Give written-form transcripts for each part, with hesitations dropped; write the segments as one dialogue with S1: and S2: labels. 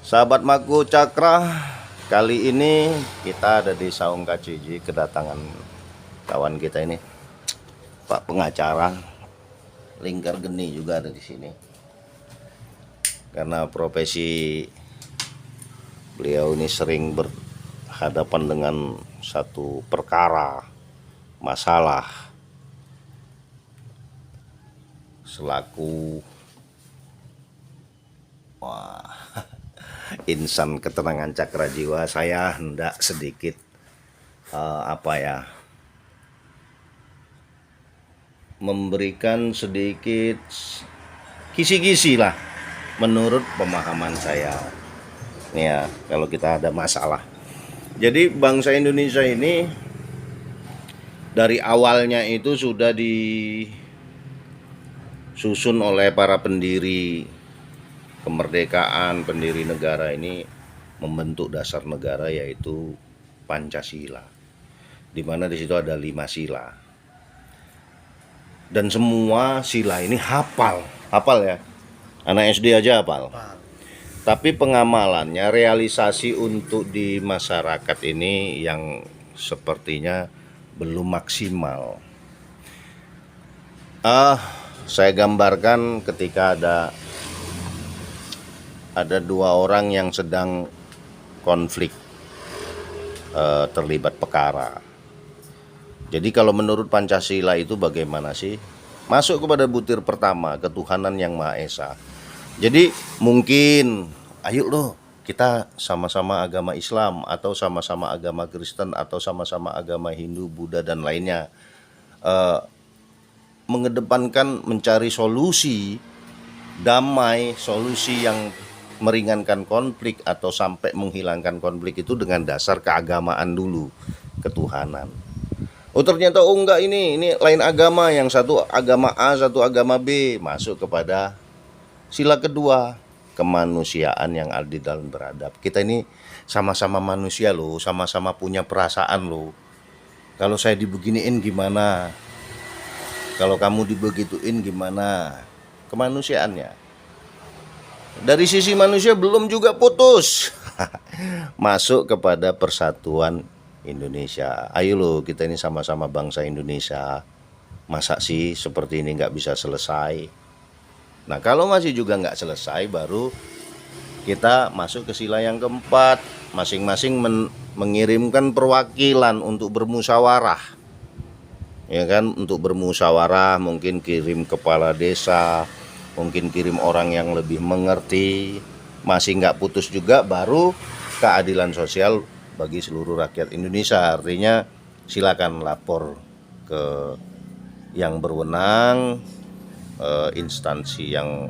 S1: Sahabat Maku Cakra, kali ini kita ada di Saung KCJ, kedatangan kawan kita ini, Pak pengacara Lingkar Geni juga ada di sini. Karena profesi beliau ini sering berhadapan dengan satu perkara, masalah selaku insan ketenangan cakra jiwa. Saya hendak sedikit memberikan sedikit kisi-kisi lah menurut pemahaman saya ya, kalau kita ada masalah. Jadi bangsa Indonesia ini dari awalnya itu sudah disusun oleh para pendiri kemerdekaan, pendiri negara ini membentuk dasar negara, yaitu Pancasila, di mana di situ ada 5 sila. Dan semua sila ini hafal ya. Anak SD aja hafal. Tapi pengamalannya, realisasi untuk di masyarakat ini yang sepertinya belum maksimal. Saya gambarkan ketika ada 2 orang yang sedang konflik, terlibat perkara. Jadi kalau menurut Pancasila itu bagaimana sih? Masuk kepada butir pertama, ketuhanan yang Maha Esa. Jadi mungkin ayo loh kita sama-sama agama Islam, atau sama-sama agama Kristen, atau sama-sama agama Hindu, Buddha dan lainnya, mengedepankan mencari solusi damai, solusi yang meringankan konflik atau sampai menghilangkan konflik itu dengan dasar keagamaan dulu, ketuhanan. Oh ternyata enggak, ini lain agama, yang satu agama A, satu agama B. Masuk kepada sila kedua, kemanusiaan yang adil dan beradab. Kita ini sama-sama manusia loh, sama-sama punya perasaan loh. Kalau saya dibeginiin gimana? Kalau kamu dibegituin gimana? Kemanusiaannya. Dari sisi manusia belum juga putus. Masuk kepada persatuan Indonesia. Ayo loh, kita ini sama-sama bangsa Indonesia. Masa sih seperti ini nggak bisa selesai? Nah kalau masih juga nggak selesai, baru kita masuk ke sila yang keempat. Masing-masing mengirimkan perwakilan untuk bermusyawarah. Ya kan, untuk bermusyawarah, mungkin kirim kepala desa, mungkin kirim orang yang lebih mengerti. Masih nggak putus juga, baru keadilan sosial bagi seluruh rakyat Indonesia. Artinya silakan lapor ke yang berwenang, instansi yang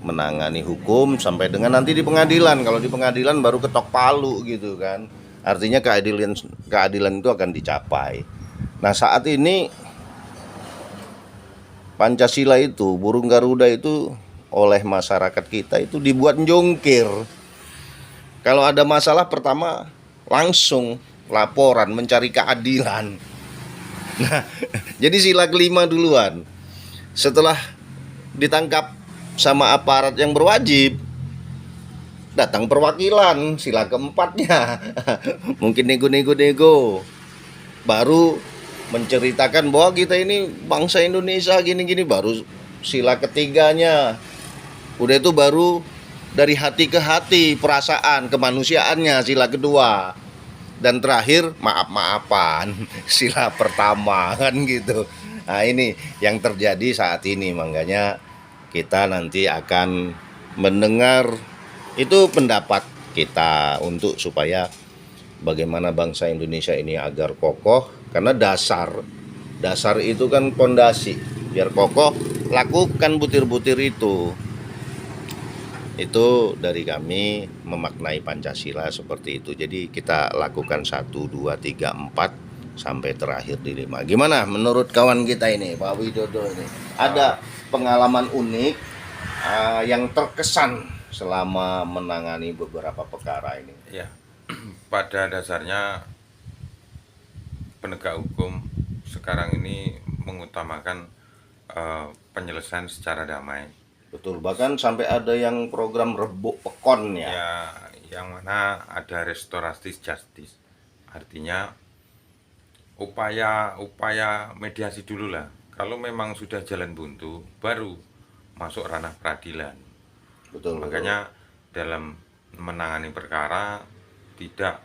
S1: menangani hukum, sampai dengan nanti di pengadilan. Kalau di pengadilan baru ketok palu gitu kan. Artinya keadilan itu akan dicapai. Nah saat ini Pancasila itu, burung Garuda itu oleh masyarakat kita itu dibuat jongkir. Kalau ada masalah pertama langsung laporan, mencari keadilan. Nah, jadi sila kelima duluan. Setelah ditangkap sama aparat yang berwajib, datang perwakilan, sila keempatnya. Mungkin nego-nego. Baru menceritakan bahwa kita ini bangsa Indonesia gini-gini, baru sila ketiganya. Udah itu baru dari hati ke hati, perasaan, kemanusiaannya, sila kedua. Dan terakhir maaf-maafan, sila pertama kan gitu. Nah ini yang terjadi saat ini, makanya kita nanti akan mendengar itu pendapat kita untuk supaya bagaimana bangsa Indonesia ini agar kokoh. Karena dasar itu kan pondasi. Biar kokoh, lakukan butir-butir itu. Itu dari kami memaknai Pancasila seperti itu. Jadi kita lakukan 1, 2, 3, 4 sampai terakhir di 5. Gimana menurut kawan kita ini, Pak Widodo ini? Ada pengalaman unik yang terkesan selama menangani beberapa perkara ini?
S2: Ya, pada dasarnya penegak hukum sekarang ini mengutamakan penyelesaian secara damai.
S1: Betul, bahkan sampai ada yang program rebuk pekon ya.
S2: Ya, yang mana ada restoratif justice. Artinya upaya mediasi dulu lah. Kalau memang sudah jalan buntu, baru masuk ranah peradilan.
S1: Betul,
S2: Makanya dalam menangani perkara tidak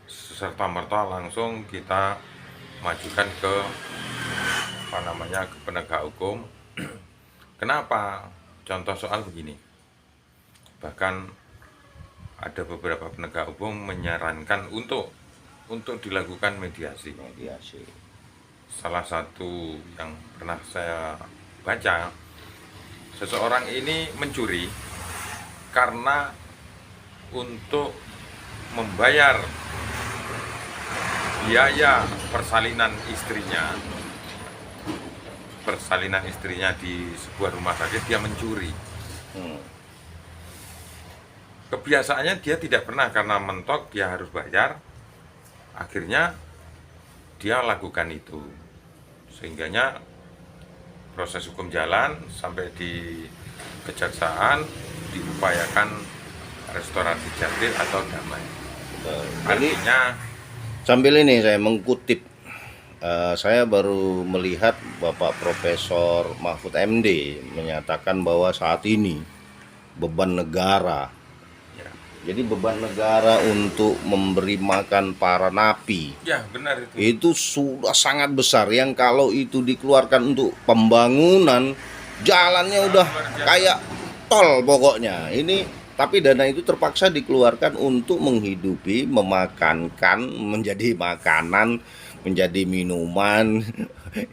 S2: serta-merta langsung kita majukan ke ke penegak hukum. Kenapa? Contoh soal begini. Bahkan ada beberapa penegak hukum menyarankan untuk dilakukan mediasi.
S1: mediasi.
S2: Salah satu yang pernah saya baca, seseorang ini mencuri karena untuk membayar biaya persalinan istrinya di sebuah rumah sakit. Dia mencuri.
S1: Hmm.
S2: Kebiasaannya dia tidak pernah, karena mentok dia harus bayar. Akhirnya dia lakukan itu, sehingganya proses hukum jalan sampai di kejaksaan, diupayakan restorasi justice atau damai.
S1: Betul. Jadi
S2: Artinya
S1: sambil ini saya mengutip, saya baru melihat Bapak Profesor Mahfud MD menyatakan bahwa saat ini beban negara,
S2: ya,
S1: jadi beban negara untuk memberi makan para napi
S2: ya benar itu.
S1: itu sudah sangat besar, yang kalau itu dikeluarkan untuk pembangunan jalannya udah kayak tol pokoknya ini, tapi dana itu terpaksa dikeluarkan untuk menghidupi, memakankan, menjadi makanan, menjadi minuman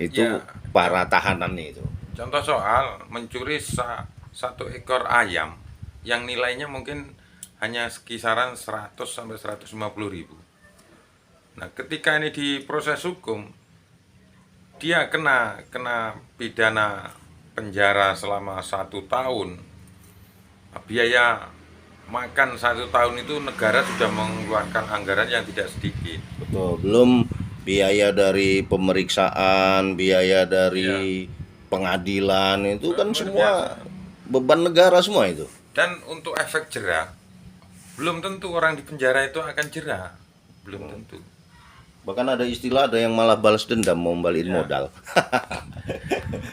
S1: itu
S2: Ya.
S1: para tahanan itu.
S2: Contoh soal mencuri satu ekor ayam yang nilainya mungkin hanya kisaran 100 sampai 150 ribu. Nah, ketika ini di proses hukum, dia kena pidana penjara selama 1 tahun. Biaya makan 1 tahun itu negara sudah mengeluarkan anggaran yang tidak sedikit.
S1: Betul, belum biaya dari pemeriksaan, biaya dari pengadilan, itu kan
S2: Luar
S1: semua
S2: biasa.
S1: beban negara semua itu.
S2: Dan untuk efek jerah, belum tentu orang di penjara itu akan jerah. Belum tentu.
S1: Bahkan ada istilah, ada yang malah balas dendam mau balikin modal.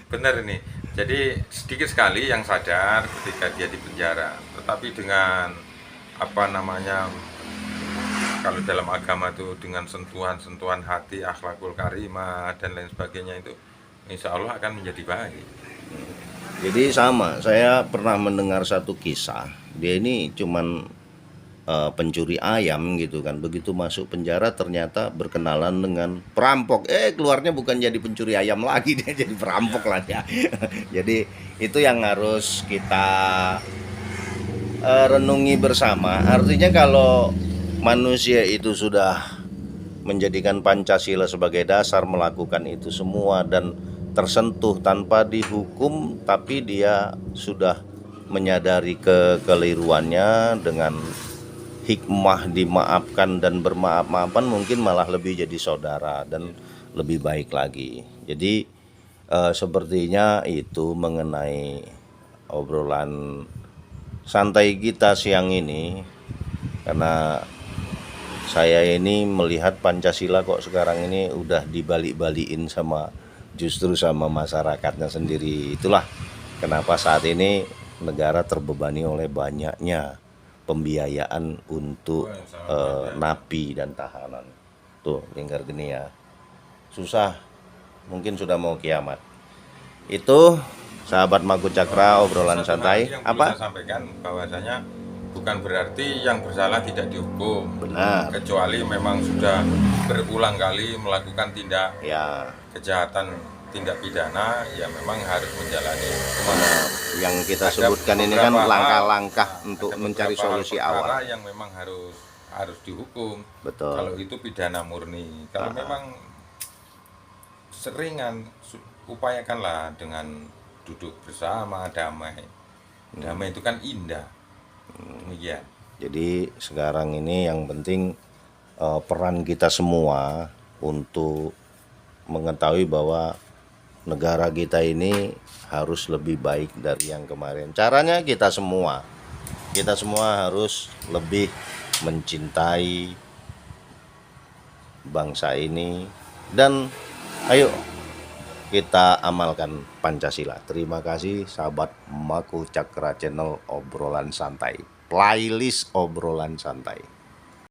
S2: Benar ini. Jadi sedikit sekali yang sadar ketika dia di penjara. Tetapi dengan kalau dalam agama itu dengan sentuhan-sentuhan hati, akhlakul karimah dan lain sebagainya, itu insya Allah akan menjadi baik.
S1: Jadi sama, saya pernah mendengar satu kisah. Dia ini cuman pencuri ayam gitu kan. Begitu masuk penjara ternyata berkenalan dengan perampok. Keluarnya bukan jadi pencuri ayam lagi, dia jadi perampok lah ya. Jadi itu yang harus kita renungi bersama. Artinya kalau manusia itu sudah menjadikan Pancasila sebagai dasar, melakukan itu semua dan tersentuh tanpa dihukum, tapi dia sudah menyadari kekeliruannya, dengan hikmah dimaafkan dan bermaaf-maafan, mungkin malah lebih jadi saudara dan lebih baik lagi. Jadi sepertinya itu mengenai obrolan santai kita siang ini, karena saya ini melihat Pancasila kok sekarang ini udah dibalik-balikin justru sama masyarakatnya sendiri. Itulah kenapa saat ini negara terbebani oleh banyaknya pembiayaan untuk napi dan tahanan. Tuh, lingkar gini ya. Susah, mungkin sudah mau kiamat. Itu sahabat Magu Cakra, obrolan
S2: Satu
S1: santai.
S2: hal yang perlu
S1: Apa?
S2: saya sampaikan bahwasanya bukan berarti yang bersalah tidak dihukum.
S1: Benar.
S2: Kecuali memang sudah berulang kali melakukan tindak
S1: Ya,
S2: kejahatan, tindak pidana, ya memang harus menjalani hukuman.
S1: yang kita
S2: Ada
S1: sebutkan ini kan
S2: beberapa hal,
S1: langkah-langkah untuk
S2: ada
S1: mencari
S2: beberapa hal
S1: solusi
S2: perkara
S1: awal.
S2: yang memang harus dihukum.
S1: Betul.
S2: Kalau itu pidana murni. Kalau memang seringan, upayakanlah dengan duduk bersama, damai. Damai itu kan indah. Demikian.
S1: Jadi sekarang ini yang penting peran kita semua untuk mengetahui bahwa negara kita ini harus lebih baik dari yang kemarin. Caranya kita semua harus lebih mencintai bangsa ini, dan ayo kita amalkan Pancasila. Terima kasih sahabat Maku Cakra Channel obrolan santai, playlist obrolan santai.